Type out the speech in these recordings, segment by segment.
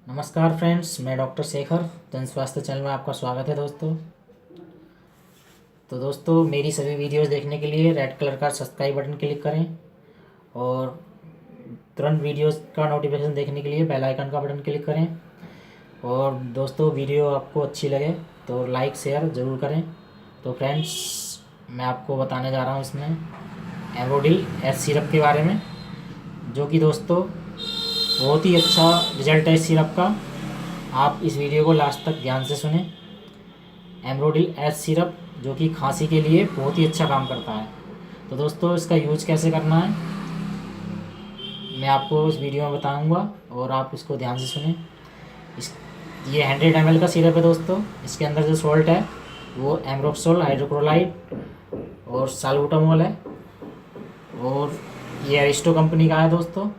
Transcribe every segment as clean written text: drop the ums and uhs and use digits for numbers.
नमस्कार फ्रेंड्स, मैं डॉक्टर शेखर जन स्वास्थ्य चैनल में आपका स्वागत है दोस्तों। तो दोस्तों, मेरी सभी वीडियोस देखने के लिए रेड कलर का सब्सक्राइब बटन क्लिक करें और तुरंत वीडियोस का नोटिफिकेशन देखने के लिए बेल आइकन का बटन क्लिक करें। और दोस्तों, वीडियो आपको अच्छी लगे तो लाइक शेयर ज़रूर करें। तो फ्रेंड्स, मैं आपको बताने जा रहा हूँ इसमें एमरोडिल एस सिरप के बारे में, जो कि दोस्तों बहुत ही अच्छा रिजल्ट है इस सिरप का। आप इस वीडियो को लास्ट तक ध्यान से सुने। एमरोडिल एस सिरप जो कि खांसी के लिए बहुत ही अच्छा काम करता है। तो दोस्तों, इसका यूज कैसे करना है मैं आपको इस वीडियो में बताऊंगा और आप इसको ध्यान से सुने। इस ये 100 ml का सिरप है दोस्तों। इसके अंदर जो सॉल्ट है वो एमरोक्सोल हाइड्रोक्लोराइड और साल्बुटामोल है और ये अरिस्टो कंपनी का है दोस्तों।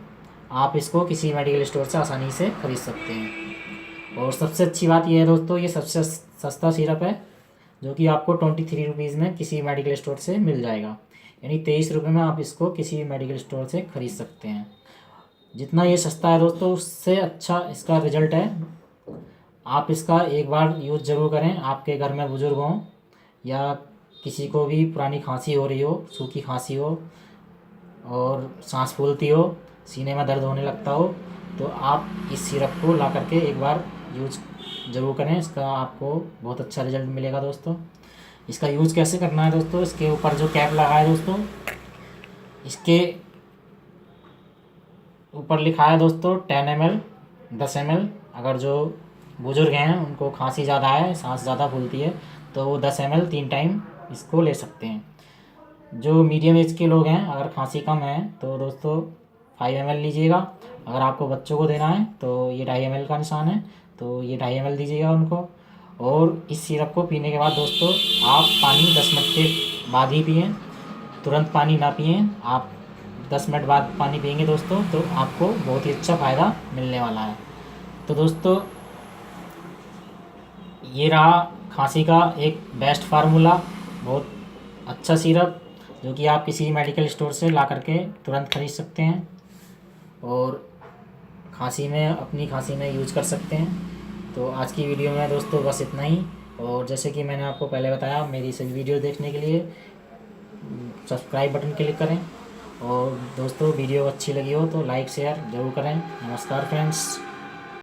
आप इसको किसी मेडिकल स्टोर से आसानी से खरीद सकते हैं। और सबसे अच्छी बात यह है दोस्तों, ये सबसे सस्ता सिरप है जो कि आपको 23 रुपीज़ में किसी मेडिकल स्टोर से मिल जाएगा। यानी 23 रुपये में आप इसको किसी मेडिकल स्टोर से खरीद सकते हैं। जितना ये सस्ता है दोस्तों, उससे अच्छा इसका रिजल्ट है। आप इसका एक बार यूज़ ज़रूर करें। आपके घर में बुज़ुर्ग हों या किसी को भी पुरानी खांसी हो रही हो, सूखी खांसी हो और सांस फूलती हो, सीने में दर्द होने लगता हो, तो आप इस सिरप को ला करके एक बार यूज ज़रूर करें। इसका आपको बहुत अच्छा रिजल्ट मिलेगा दोस्तों। इसका यूज़ कैसे करना है दोस्तों, इसके ऊपर जो कैप लगा है दोस्तों, इसके ऊपर लिखा है दोस्तों 10 ml 10 ml। अगर जो बुज़ुर्ग हैं उनको खांसी ज़्यादा है, सांस ज़्यादा फूलती है, तो वो 10 ml 3 टाइम इसको ले सकते हैं। जो मीडियम एज के लोग हैं, अगर खांसी कम है तो दोस्तों 5 ml लीजिएगा। अगर आपको बच्चों को देना है तो ये 2.5 ml का निशान है, तो ये 2.5 ml दीजिएगा उनको। और इस सिरप को पीने के बाद दोस्तों आप पानी 10 मिनट के बाद ही पिएँ, तुरंत पानी ना पिएँ। आप 10 मिनट बाद पानी पिएंगे दोस्तों तो आपको बहुत ही अच्छा फ़ायदा मिलने वाला है। तो दोस्तों, ये रहा खांसी का एक बेस्ट फार्मूला, बहुत अच्छा सिरप जो कि आप किसी मेडिकल स्टोर से ला करके तुरंत खरीद सकते हैं और अपनी खांसी में यूज कर सकते हैं। तो आज की वीडियो में दोस्तों बस इतना ही। और जैसे कि मैंने आपको पहले बताया, मेरी सभी वीडियो देखने के लिए सब्सक्राइब बटन क्लिक करें और दोस्तों वीडियो अच्छी लगी हो तो लाइक शेयर ज़रूर करें। नमस्कार फ्रेंड्स।